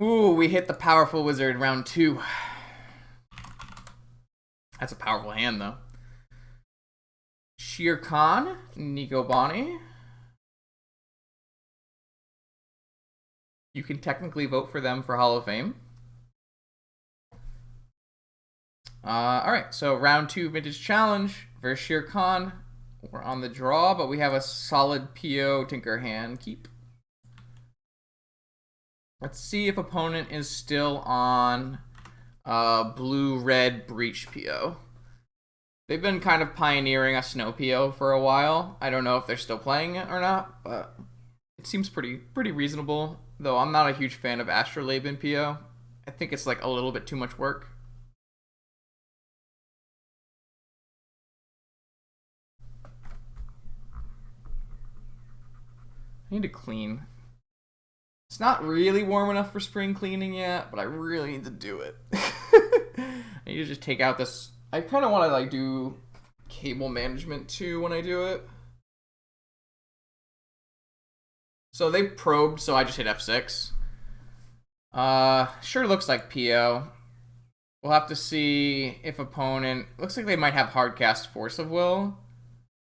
Ooh, we hit the powerful wizard round 2. That's a powerful hand, though. Shere Khan, Nico Bonney. You can technically vote for them for Hall of Fame. Alright, so round 2 Vintage Challenge versus Shere Khan. We're on the draw, but we have a solid PO Tinker hand keep. Let's see if opponent is still on blue-red breach PO. They've been kind of pioneering a snow PO for a while. I don't know if they're still playing it or not, but it seems pretty reasonable. Though I'm not a huge fan of Astrolabe in PO. I think it's like a little bit too much work. I need to clean. It's not really warm enough for spring cleaning yet, but I really need to do it. I need to just take out this. I kind of want to like do cable management too when I do it. So they probed, so I just hit F6. Sure looks like PO. We'll have to see if opponent. Looks like they might have hardcast Force of Will.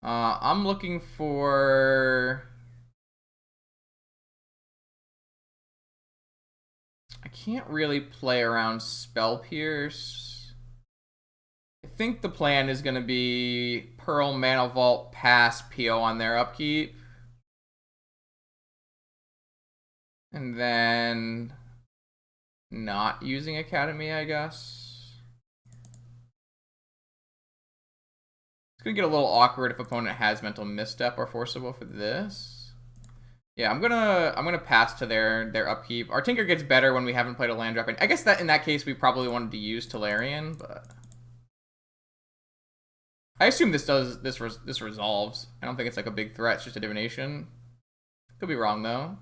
I'm looking for. I can't really play around Spell Pierce. I think the plan is going to be Pearl, Mana Vault, pass PO on their upkeep. And then not using Academy, I guess. It's going to get a little awkward if opponent has Mental Misstep or Forcible for this. Yeah, I'm gonna pass to their upkeep. Our Tinker gets better when we haven't played a land drop. And I guess that in that case we probably wanted to use Tolarian, but I assume this resolves. I don't think it's like a big threat. It's just a divination. Could be wrong though.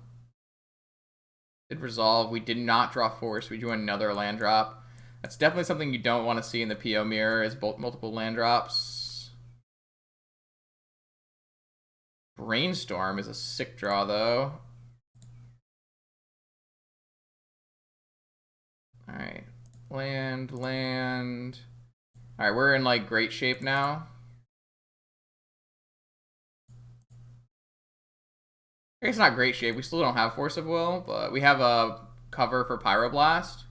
Did resolve. We did not draw force. We drew another land drop. That's definitely something you don't want to see in the PO mirror. Is multiple land drops. Brainstorm is a sick draw, though. Alright. Land. Alright, we're in, like, great shape now. I guess it's not great shape. We still don't have Force of Will, but we have a cover for Pyroblast.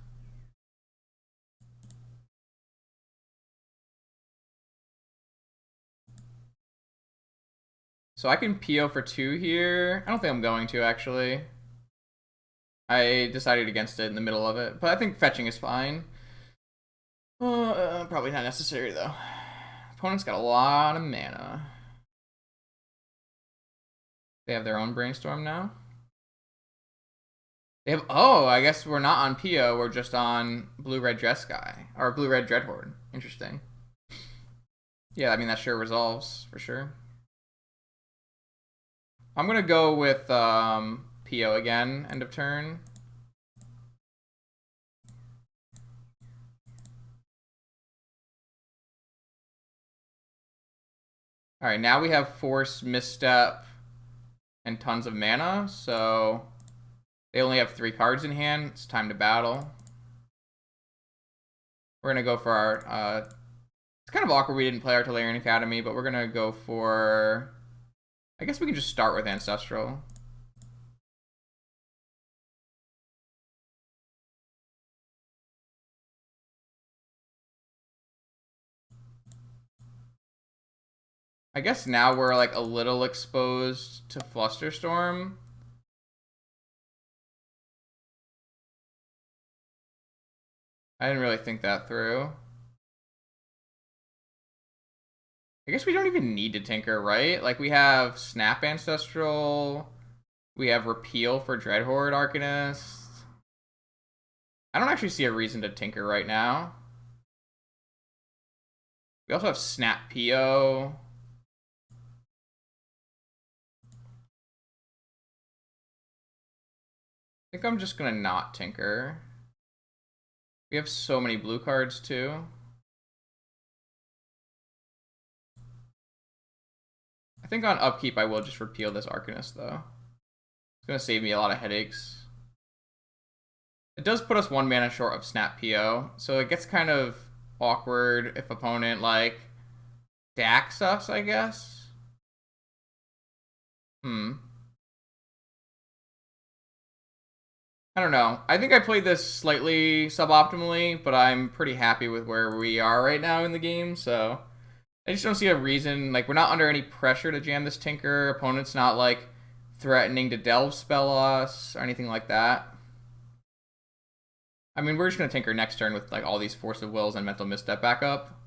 So I can PO for 2 here. I don't think I'm going to, actually. I decided against it in the middle of it. But I think fetching is fine. Probably not necessary, though. Opponent's got a lot of mana. They have their own Brainstorm now. They have... Oh, I guess we're not on PO. We're just on blue-red Jeskai. Or blue-red Dreadhorde. Interesting. Yeah, I mean, that sure resolves, for sure. I'm going to go with PO again, end of turn. Alright, now we have Force, Misstep, and tons of mana, so they only have 3 cards in hand. It's time to battle. We're going to go for our... it's kind of awkward we didn't play our Tolarian Academy, but we're going to go for... I guess we can just start with Ancestral. I guess now we're like a little exposed to Flusterstorm. I didn't really think that through. I guess we don't even need to tinker, right? Like, we have Snap Ancestral. We have Repeal for Dreadhorde Arcanist. I don't actually see a reason to tinker right now. We also have Snap PO. I think I'm just gonna not tinker. We have so many blue cards, too. I think on upkeep, I will just repeal this Arcanist, though. It's going to save me a lot of headaches. It does put us 1 mana short of Snap PO, so it gets kind of awkward if opponent, like, Dax us, I guess? I don't know. I think I played this slightly suboptimally, but I'm pretty happy with where we are right now in the game, so I just don't see a reason. Like, we're not under any pressure to jam this Tinker. Opponent's not, like, threatening to Delve spell us or anything like that. I mean, we're just going to Tinker next turn with, like, all these Force of Wills and Mental Misstep backup,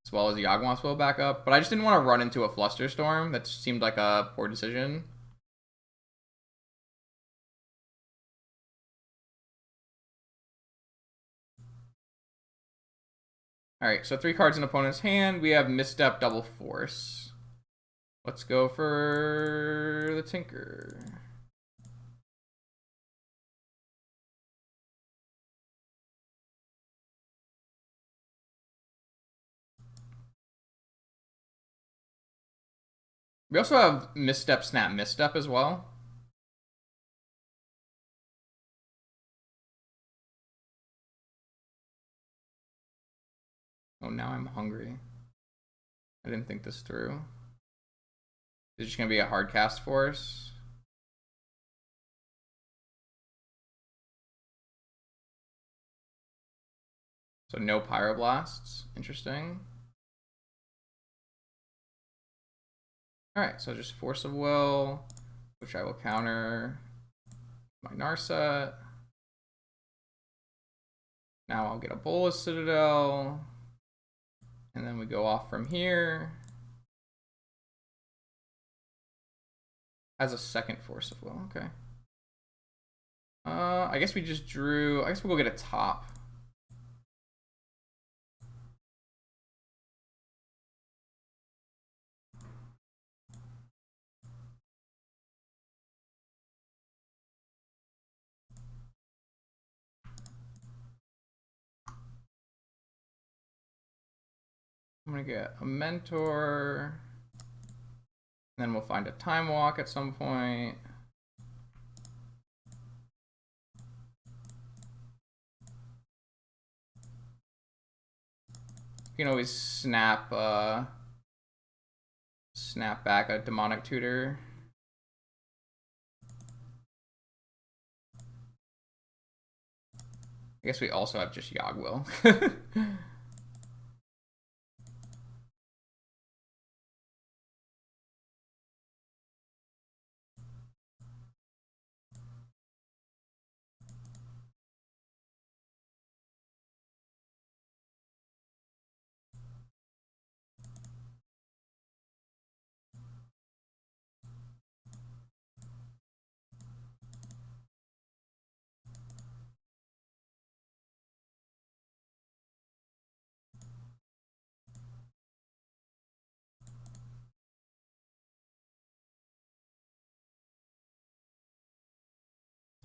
as well as the Yawgmoth's Will backup, but I just didn't want to run into a Flusterstorm. That seemed like a poor decision. Alright, so 3 cards in opponent's hand. We have Misstep, Double Force. Let's go for the Tinker. We also have Misstep, Snap, Misstep as well. Oh, now I'm hungry. I didn't think this through. Is it just going to be a hard cast for us? So no Pyroblasts. Interesting. Alright, so just Force of Will, which I will counter my Narset. Now I'll get a Bolus Citadel. And then we go off from here. As a second Force of Will, okay. I guess we just drew, I guess we'll go get a top. I'm gonna get a Mentor. And then we'll find a Time Walk at some point. You can always snap back a Demonic Tutor. I guess we also have just Yawgwill.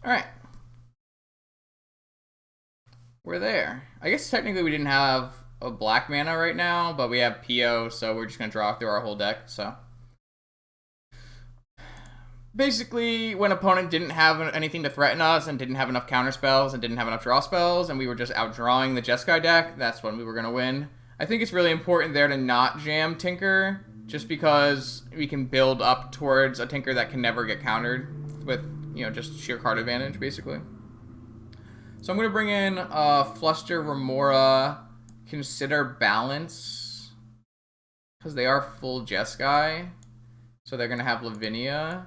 Alright. We're there. I guess technically we didn't have a black mana right now, but we have PO, so we're just going to draw through our whole deck, so. Basically, when opponent didn't have anything to threaten us and didn't have enough counter spells and didn't have enough draw spells and we were just outdrawing the Jeskai deck, that's when we were going to win. I think it's really important there to not jam Tinker, just because we can build up towards a Tinker that can never get countered with, you know, just sheer card advantage, basically. So I'm going to bring in Fluster, Remora, Consider Balance, because they are full Jeskai, so they're going to have Lavinia.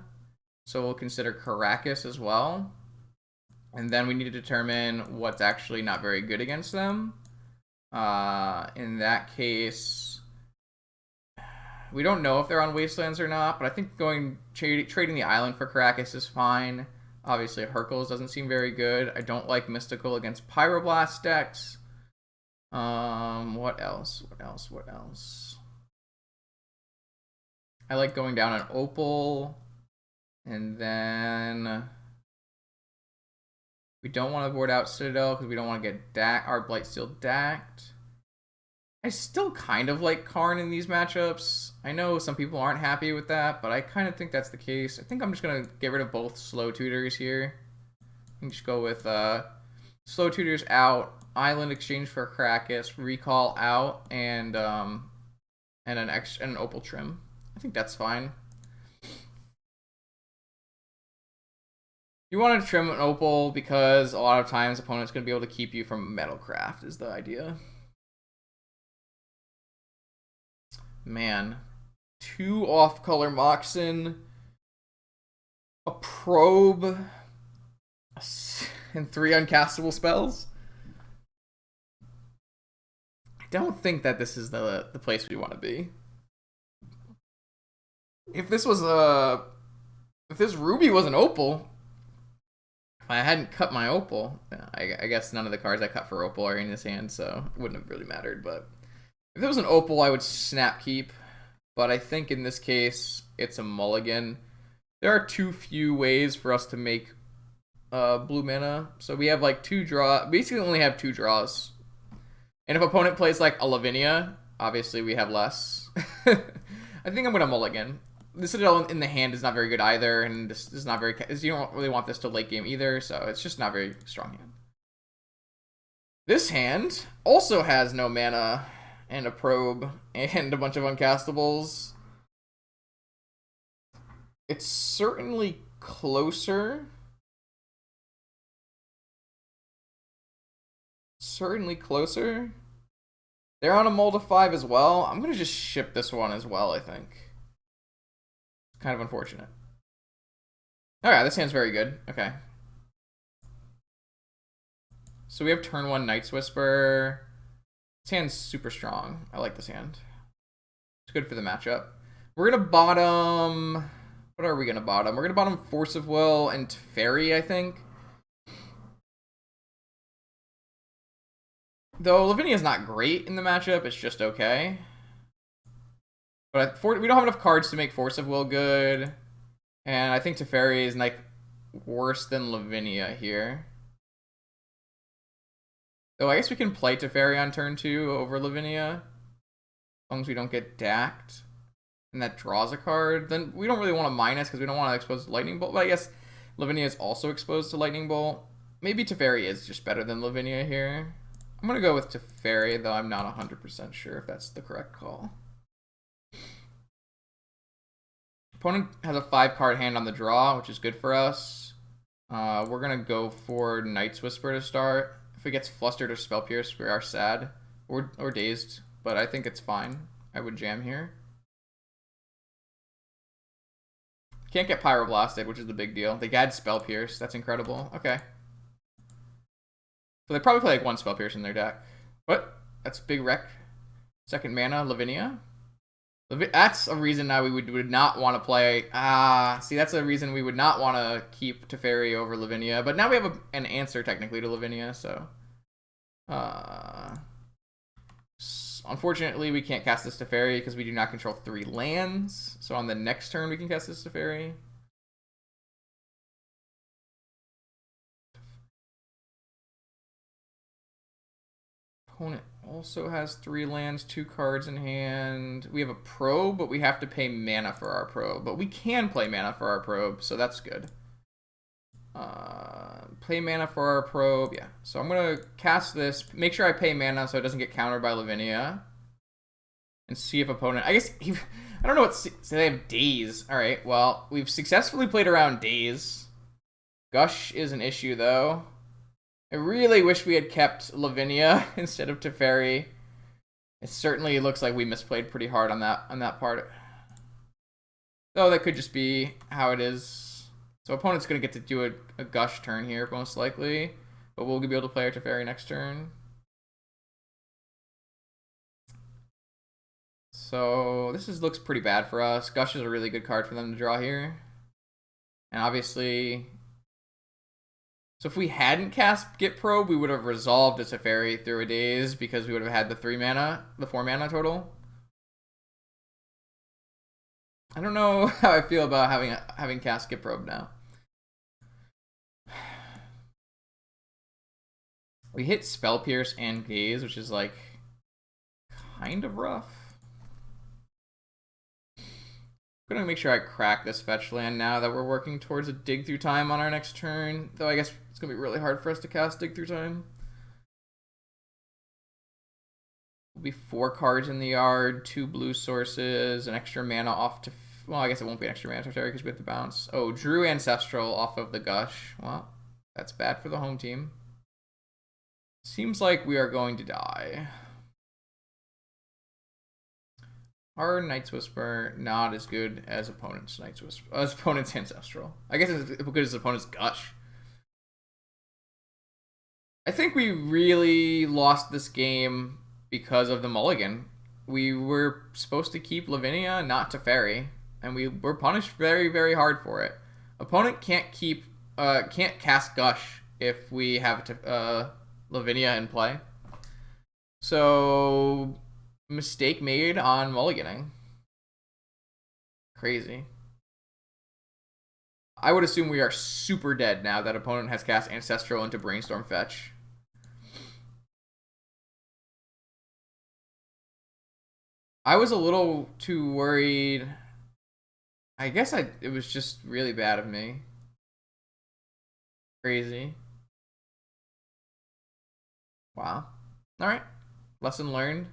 So we'll consider Karakas as well. And then we need to determine what's actually not very good against them. In that case, we don't know if they're on Wastelands or not, but I think trading the island for Karakas is fine. Obviously, Hercules doesn't seem very good. I don't like Mystical against Pyroblast decks. What else? I like going down an Opal. And then we don't want to board out Citadel because we don't want to get our Blightsteel dacked. I still kind of like Karn in these matchups. I know some people aren't happy with that, but I kind of think that's the case. I think I'm just going to get rid of both slow tutors here. And just go with Slow tutors out. Island exchange for Krakus. Recall out and an opal trim. I think that's fine. You want to trim an opal because a lot of times opponent's going to be able to keep you from metalcraft is the idea. Man. 2 off-color Moxen, a probe, and 3 uncastable spells. I don't think that this is the place we want to be. If this was if this ruby was an opal, if I hadn't cut my opal, I guess none of the cards I cut for opal are in this hand, so it wouldn't have really mattered. But if it was an opal, I would snap keep. But I think in this case, it's a mulligan. There are too few ways for us to make blue mana. So we have like 2 draws. Basically only have 2 draws. And if opponent plays like a Lavinia, obviously we have less. I think I'm going to mulligan. This Citadel in the hand is not very good either. And this is not very... You don't really want this to late game either. So it's just not very strong hand. This hand also has no mana and a probe and a bunch of uncastables. It's certainly closer. Certainly closer. They're on a mold of 5 as well. I'm going to just ship this one as well, I think. It's kind of unfortunate. Okay, this hand's very good. Okay. So we have turn 1 Night's Whisper. This hand's super strong. I like this hand. It's good for the matchup. We're going to bottom... What are we going to bottom? We're going to bottom Force of Will and Teferi, I think. Though Lavinia's not great in the matchup, it's just okay. But we don't have enough cards to make Force of Will good. And I think Teferi is like worse than Lavinia here. Though I guess we can play Teferi on turn 2 over Lavinia. As long as we don't get dacked. And that draws a card. Then we don't really want to minus because we don't want to expose to Lightning Bolt. But I guess Lavinia is also exposed to Lightning Bolt. Maybe Teferi is just better than Lavinia here. I'm going to go with Teferi, though I'm not 100% sure if that's the correct call. Opponent has a 5-card hand on the draw, which is good for us. We're going to go for Night's Whisper to start. If it gets flustered or Spell Pierce, we are sad or dazed, but I think it's fine. I would jam here. Can't get Pyroblasted, which is the big deal. They had Spell Pierce. That's incredible. Okay. So they probably play like 1 Spell Pierce in their deck. What? That's big wreck. 2nd mana, Lavinia. That's a reason now we would not want to play. See, that's a reason we would not want to keep Teferi over Lavinia. But now we have an answer technically to Lavinia, so. Unfortunately, we can't cast this Teferi because we do not control 3 lands. So on the next turn, we can cast this Teferi. Opponent also has 3 lands, 2 cards in hand. We have a probe, but we have to pay mana for our probe. But we can play mana for our probe, so that's good. Play mana for our probe, yeah. So I'm going to cast this, make sure I pay mana so it doesn't get countered by Lavinia. And see if opponent... I guess... I don't know what... So they have Daze. Alright, well, we've successfully played around Daze. Gush is an issue, though. I really wish we had kept Lavinia instead of Teferi. It certainly looks like we misplayed pretty hard on that part. Though that could just be how it is. So opponent's going to get to do a Gush turn here, most likely. But we'll be able to play our Teferi next turn. So this looks pretty bad for us. Gush is a really good card for them to draw here. And obviously... So if we hadn't cast Get Probe, we would have resolved a Teferi through a Daze because we would have had the 4 mana total. I don't know how I feel about having cast Get Probe now. We hit Spell Pierce and Gaze, which is like kind of rough. I'm gonna make sure I crack this fetch land now that we're working towards a dig through time on our next turn. Though I guess it's gonna be really hard for us to cast dig through time. Will be 4 cards in the yard, 2 blue sources, an extra mana off to. Well, I guess it won't be an extra mana to Terry because we have to bounce. Oh, drew Ancestral off of the Gush. Well, that's bad for the home team. Seems like we are going to die. Our Night's Whisper not as good as opponent's Night's Whisper, as opponent's Ancestral. I guess it's as good as opponent's Gush. I think we really lost this game because of the mulligan. We were supposed to keep Lavinia, not Teferi, and we were punished very, very hard for it. Opponent can't cast Gush if we have Lavinia in play. So mistake made on mulliganing. Crazy. I would assume we are super dead now that opponent has cast Ancestral into Brainstorm Fetch. I was a little too worried. I guess it was just really bad of me. Crazy. Wow. Alright. Lesson learned.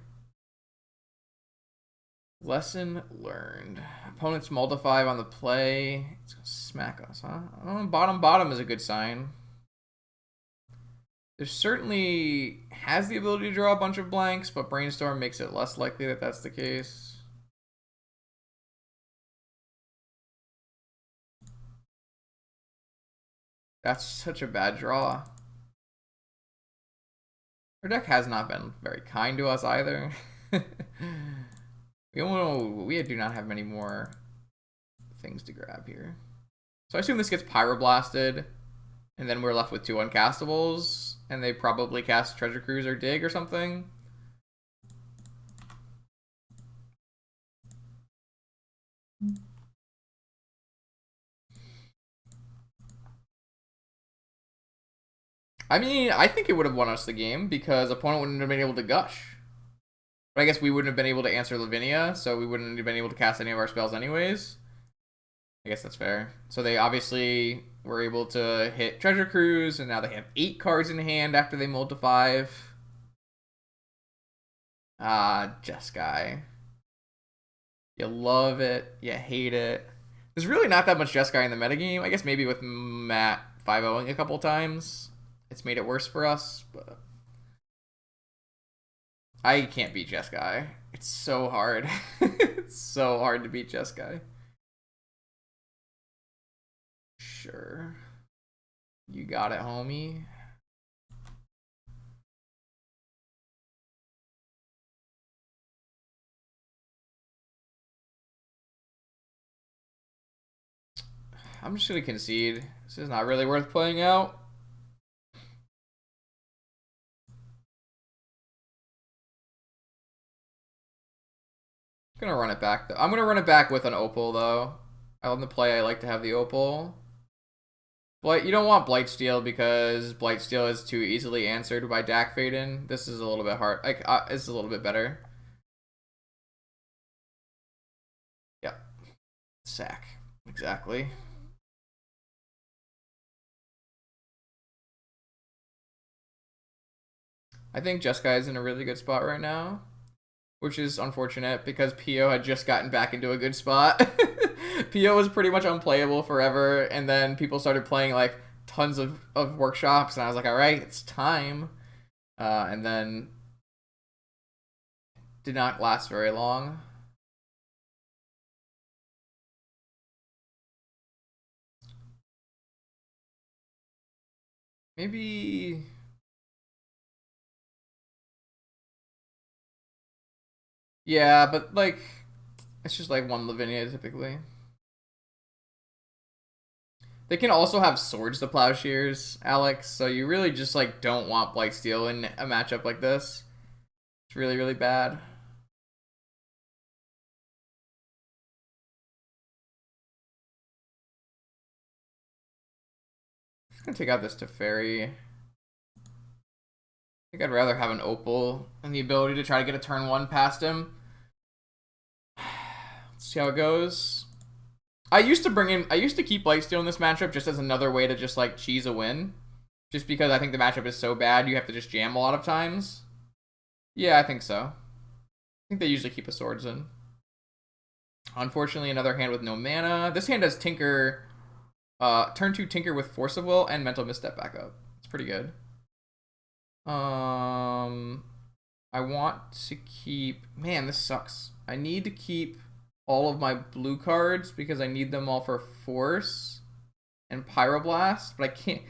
Lesson learned. Opponents multiply on the play. It's gonna smack us, huh? Oh, bottom is a good sign. There certainly has the ability to draw a bunch of blanks, but Brainstorm makes it less likely that that's the case. That's such a bad draw. Our deck has not been very kind to us either. We do not have many more things to grab here. So I assume this gets Pyroblasted, and then we're left with 2 uncastables, and they probably cast Treasure Cruise or Dig or something. I mean, I think it would have won us the game because opponent wouldn't have been able to Gush. But I guess we wouldn't have been able to answer Lavinia, so we wouldn't have been able to cast any of our spells anyways. I guess that's fair. So they obviously were able to hit Treasure Cruise, and now they have 8 cards in hand after they mulled to 5. Jeskai. You love it. You hate it. There's really not that much Jeskai in the metagame. I guess maybe with Matt 5-0ing a couple times, it's made it worse for us, but I can't beat Jeskai. It's so hard. It's so hard to beat Jeskai. Sure. You got it, homie. I'm just gonna concede. This is not really worth playing out. I'm gonna run it back though. I'm gonna run it back with an Opal though. On the play, I like to have the Opal. But you don't want Blightsteel because Blightsteel is too easily answered by Dak Faden. This is a little bit hard. Like, it's a little bit better. Yep. Sack. Exactly. I think Jeskai is in a really good spot right now, which is unfortunate because Pio had just gotten back into a good spot. Pio was pretty much unplayable forever, and then people started playing like tons of workshops, and I was like, all right, it's time. And then did not last very long. Maybe... Yeah, but like, it's just like 1 Lavinia typically. They can also have Swords to Plowshares, Alex, so you really just like don't want Blightsteel in a matchup like this. It's really, really bad. I'm just gonna take out this Teferi. I think I'd rather have an Opal and the ability to try to get a turn 1 past him. Let's see how it goes. I used to keep Lightsteel in this matchup just as another way to just like cheese a win. Just because I think the matchup is so bad, you have to just jam a lot of times. Yeah, I think so. I think they usually keep the swords in. Unfortunately, another hand with no mana. This hand has Tinker, turn 2 Tinker with Force of Will and Mental Misstep backup. It's pretty good. I want to keep... Man, this sucks. I need to keep all of my blue cards because I need them all for Force and Pyroblast, but I can't...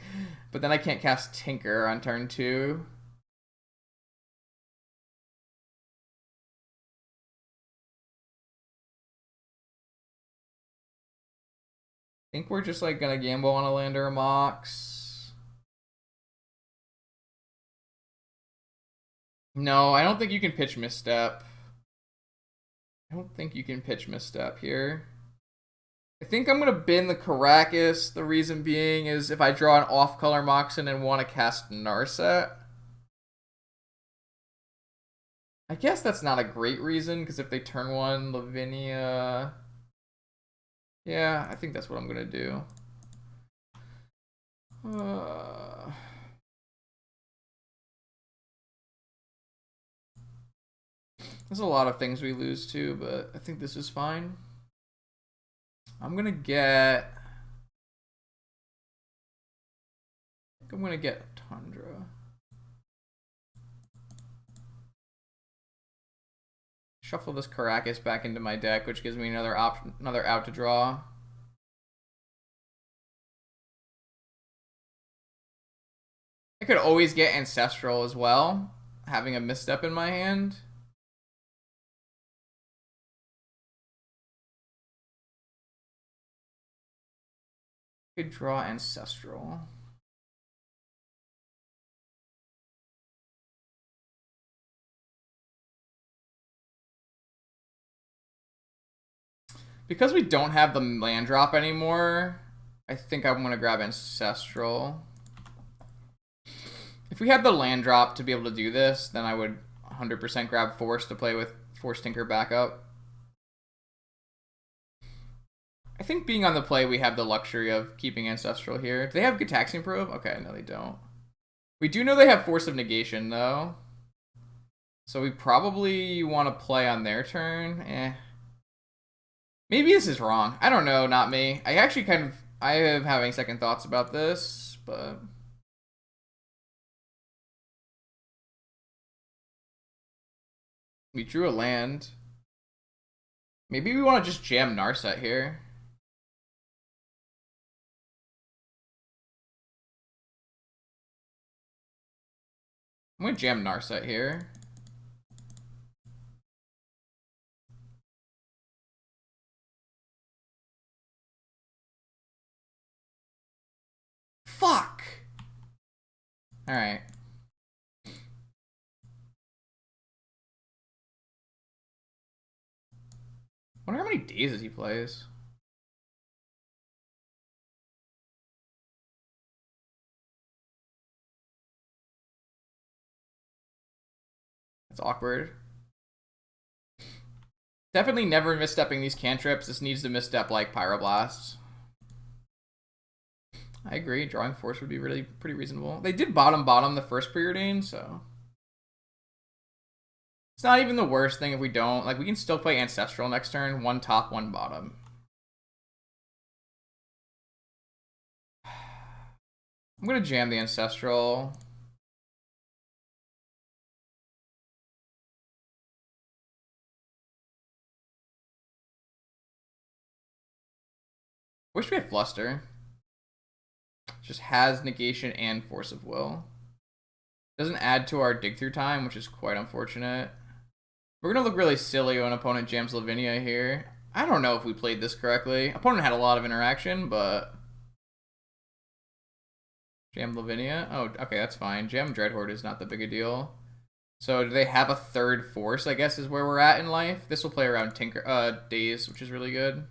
But then I can't cast Tinker on turn 2. I think we're just like gonna gamble on a land or a Mox. No, I don't think you can pitch Misstep. I don't think you can pitch Misstep here. I think I'm gonna bin the Caracas. The reason being is if I draw an off-color Moxen and want to cast Narset. I guess that's not a great reason, because if they turn 1 Lavinia... Yeah, I think that's what I'm gonna do. There's a lot of things we lose to, but I think this is fine. I'm gonna get Tundra. Shuffle this Caracas back into my deck, which gives me another out to draw. I could always get Ancestral as well, having a Misstep in my hand. Could draw Ancestral. Because we don't have the land drop anymore, I think I'm gonna grab Ancestral. If we had the land drop to be able to do this, then I would 100% grab Force to play with Force Tinker backup. I think being on the play, we have the luxury of keeping Ancestral here. Do they have Gitaxian Probe? Okay, no, they don't. We do know they have Force of Negation, though. So we probably want to play on their turn. Maybe this is wrong. I don't know, not me. I actually I am having second thoughts about this, but... We drew a land. Maybe we want to just jam Narset here. I'm going to jam Narset here. Fuck! Alright. Wonder how many days he plays. That's awkward. Definitely never misstepping these cantrips. This needs to misstep like Pyroblast. I agree. Drawing Force would be really pretty reasonable. They did bottom the first preordain, so it's not even the worst thing if we don't. Like, we can still play Ancestral next turn. 1 top, 1 bottom. I'm gonna jam the Ancestral. Wish we had Fluster. Just has Negation and Force of Will. Doesn't add to our dig through time, which is quite unfortunate. We're gonna look really silly when opponent jams Lavinia here. I don't know if we played this correctly. Opponent had a lot of interaction, but... Jam Lavinia? Oh, okay, that's fine. Jam Dreadhorde is not that big a deal. So do they have a third Force, I guess, is where we're at in life? This will play around Days, which is really good.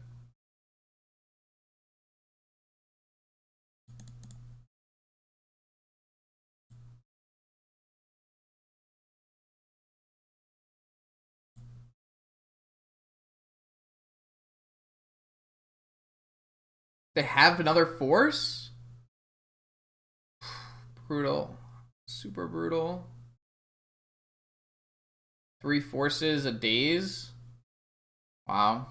They have another force? Brutal. Super brutal. 3 forces a daze? Wow.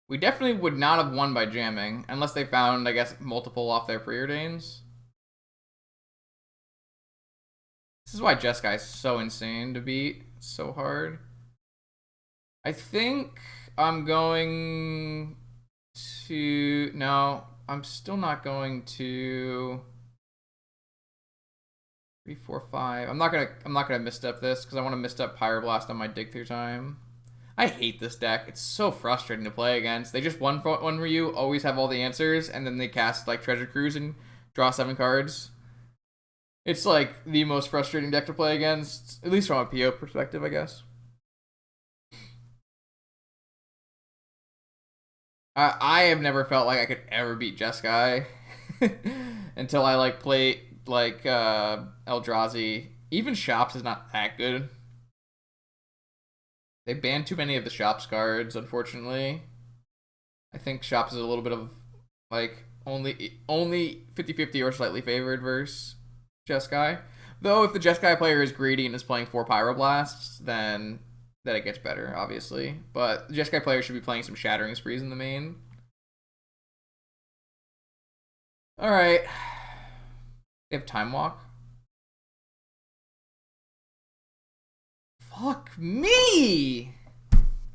We definitely would not have won by jamming, unless they found, I guess, multiple off their preordains. This is why Jeskai is so insane to beat. It's so hard. I think I'm going to... No, I'm still not going to... 3, 4, 5. I'm not gonna misstep this because I want to misstep Pyroblast on my dig through time. I hate this deck. It's so frustrating to play against. They just one Ryu, always have all the answers, and then they cast like Treasure Cruise and draw 7 cards. It's like the most frustrating deck to play against, at least from a PO perspective, I guess. I have never felt like I could ever beat Jeskai until I like play like Eldrazi. Even Shops is not that good. They banned too many of the Shops cards, unfortunately. I think Shops is a little bit of like only 50-50 or slightly favored versus Jeskai. Though if the Jeskai player is greedy and is playing 4 Pyroblasts, then it gets better, obviously. But the Jeskai player should be playing some Shattering Sprees in the main. Alright. They have Time Walk. Fuck me!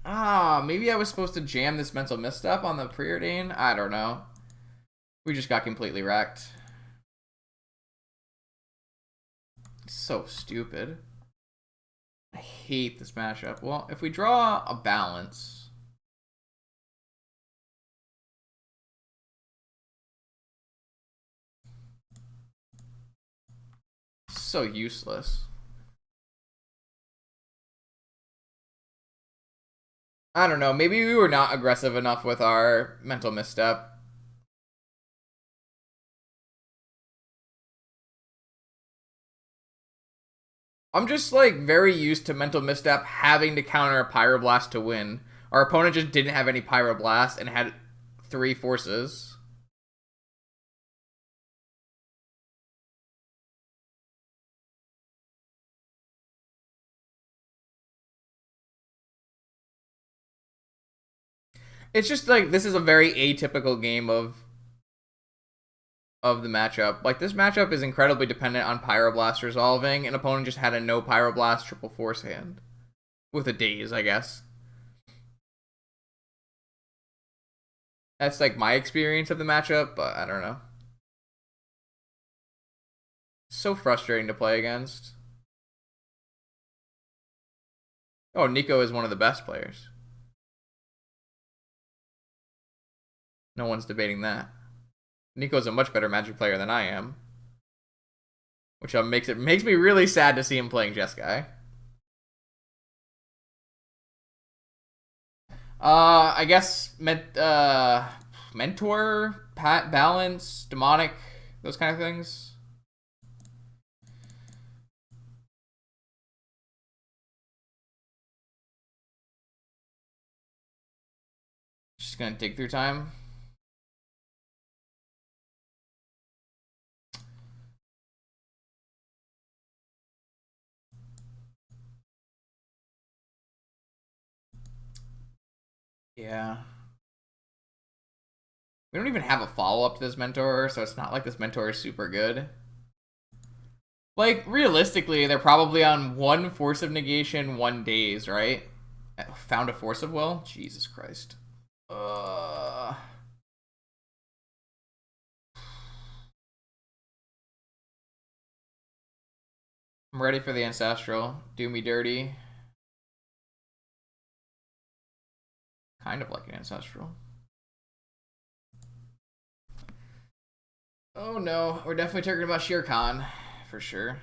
Maybe I was supposed to jam this mental misstep on the preordain? I don't know. We just got completely wrecked. So stupid. I hate this matchup. Well, if we draw a balance... So useless. I don't know. Maybe we were not aggressive enough with our mental misstep. I'm just like very used to mental misstep having to counter a Pyroblast to win. Our opponent just didn't have any Pyroblast and had 3 forces. It's just like this is a very atypical game of the matchup. Like this matchup is incredibly dependent on Pyroblast resolving. An opponent just had a no Pyroblast triple force hand with a daze, I guess. That's like my experience of the matchup, but I don't know. So frustrating to play against. Oh, Nico is one of the best players. No one's debating that. Nico's a much better Magic player than I am. Which makes me really sad to see him playing Jeskai. I guess mentor, balance, demonic, those kind of things. Just gonna dig through time. Yeah. We don't even have a follow-up to this mentor, so it's not like this mentor is super good. Like, realistically, they're probably on 1 force of negation, 1 daze, right? Found a force of will? Jesus Christ. I'm ready for the Ancestral. Do me dirty. Kind of like an Ancestral. Oh no, we're definitely talking about Shere Khan, for sure.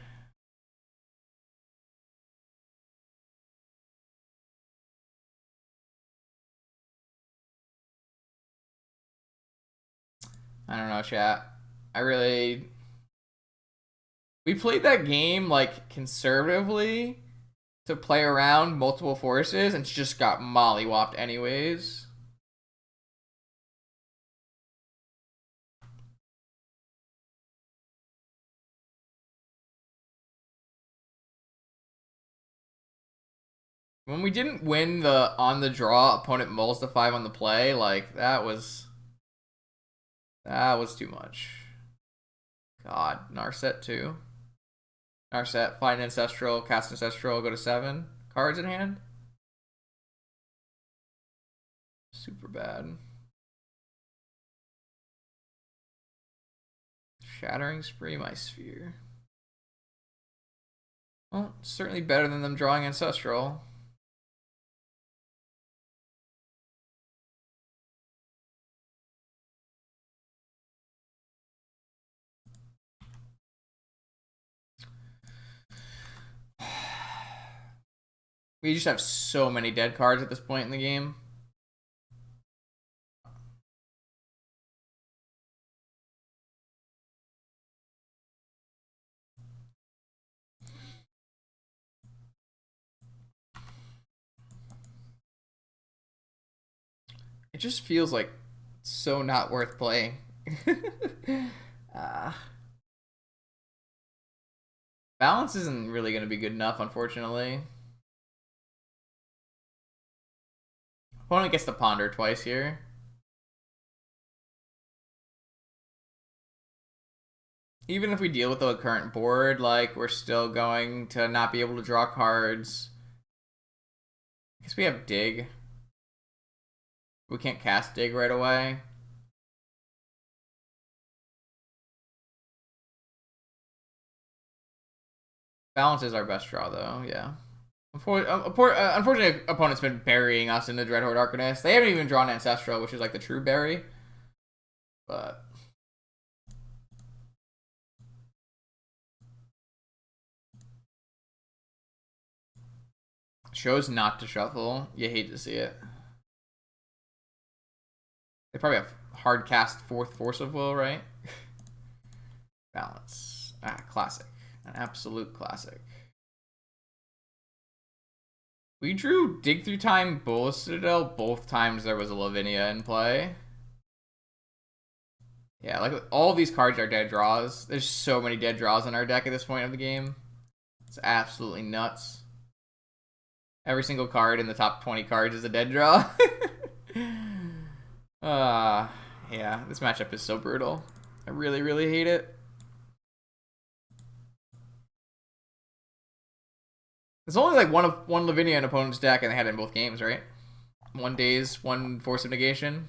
I don't know, chat. We played that game, like, conservatively to play around multiple forces and just got mollywopped anyways. When we didn't win the on the draw, opponent mulls the 5 on the play, like that was too much. God, Narset too. Narset, find Ancestral, cast Ancestral, go to 7. Cards in hand. Super bad. Shattering Spree, my sphere. Well, certainly better than them drawing Ancestral. We just have so many dead cards at this point in the game. It just feels like so not worth playing. uh, balance isn't really going to be good enough, unfortunately. Opponent gets to ponder twice here. Even if we deal with the current board, like, we're still going to not be able to draw cards. I guess we have Dig. We can't cast Dig right away. Balance is our best draw, though, yeah. Unfortunately, opponent's been burying us in the Dreadhorde Arcanist. They haven't even drawn Ancestral, which is like the true bury. But shows not to shuffle. You hate to see it. They probably have hard cast 4th Force of Will, right? Balance. Classic. An absolute classic. We drew Dig Through Time, Bull Citadel both times there was a Lavinia in play. Yeah, like all these cards are dead draws. There's so many dead draws in our deck at this point of the game. It's absolutely nuts. Every single card in the top 20 cards is a dead draw. Yeah, this matchup is so brutal. I really, really hate it. There's only like one Lavinia in opponent's deck, and they had it in both games, right? 1 Daze, 1 Force of Negation.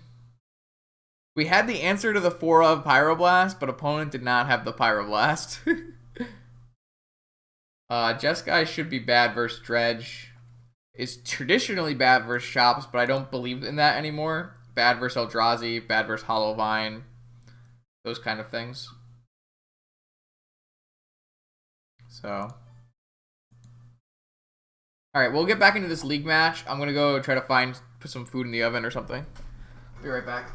We had the answer to the 4 of Pyroblast, but opponent did not have the Pyroblast. Jeskai should be bad versus Dredge. Is traditionally bad versus Shops, but I don't believe in that anymore. Bad versus Eldrazi, bad versus Hollowvine. Those kind of things. So. Alright, we'll get back into this league match. I'm going to go try to put some food in the oven or something. Be right back.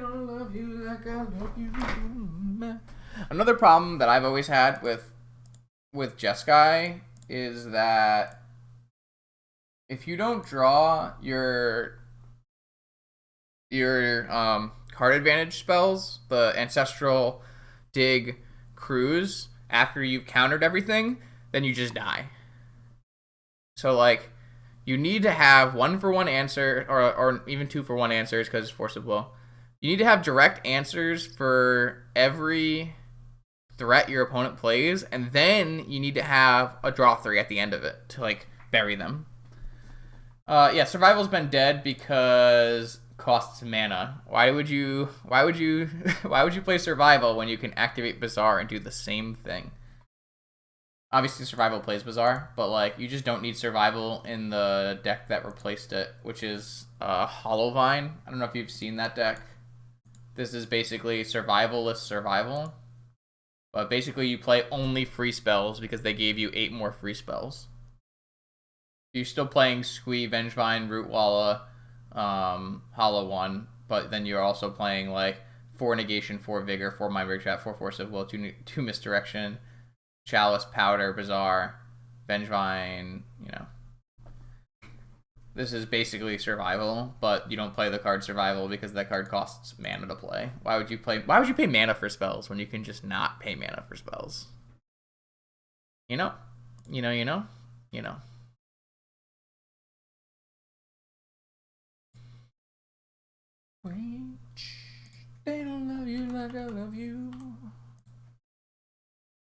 don't love you like I love you. Another problem that I've always had with Jeskai is that if you don't draw your card advantage spells, the Ancestral, Dig, Cruise, after you've countered everything, then you just die. So, like, you need to have 1-for-1 answer, or even 2-for-1 answers, because it's Force of Will. You need to have direct answers for every threat your opponent plays, and then you need to have a draw 3 at the end of it to, like, bury them. Yeah, Survival's been dead because costs mana. Why would you play Survival when you can activate Bazaar and do the same thing? Obviously, Survival plays Bazaar, but like you just don't need Survival in the deck that replaced it, which is Hollowvine. I don't know if you've seen that deck. This is basically Survival-less Survival. But basically, you play only free spells because they gave you 8 more free spells. You're still playing Squee, Vengevine, Rootwalla, Hollow 1, but then you're also playing like 4 Negation, 4 Vigor, 4 Mind Break Trap, 4 Force of Will, 2 Misdirection, Chalice, Powder, Bazaar, Vengevine, you know. This is basically Survival, but you don't play the card Survival because that card costs mana to play. Why would you pay mana for spells when you can just not pay mana for spells? You know? They don't love you like I love you.